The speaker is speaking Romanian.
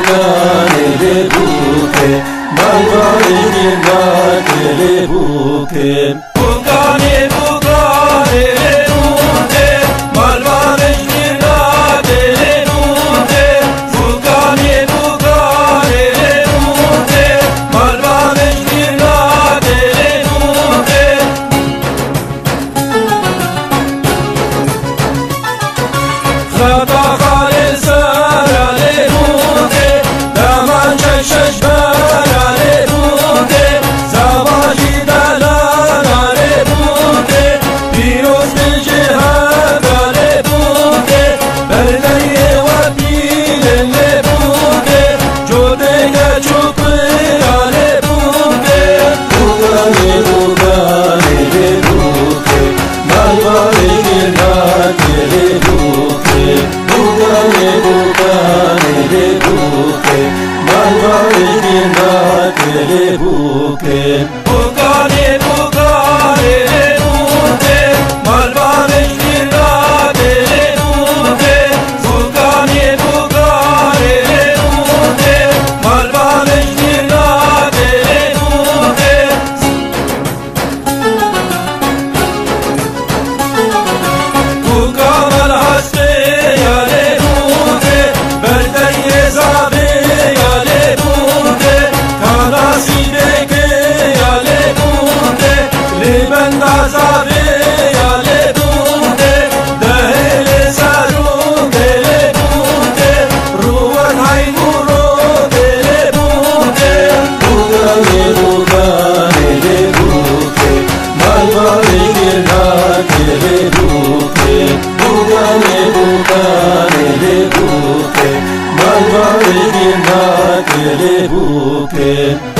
bucane buche, malvare girnate le buche. Bucane bucane le buche, malvare girnate le buche. Bucane bucane le buche, malvare girnate le buche. Le buche, bucane bucane le buche, malvare girnate le buche. Bucane bucane le buche, malvare girnate le buche. Bucane la haspeia le buche, berdeye zabeia le buche. Le buche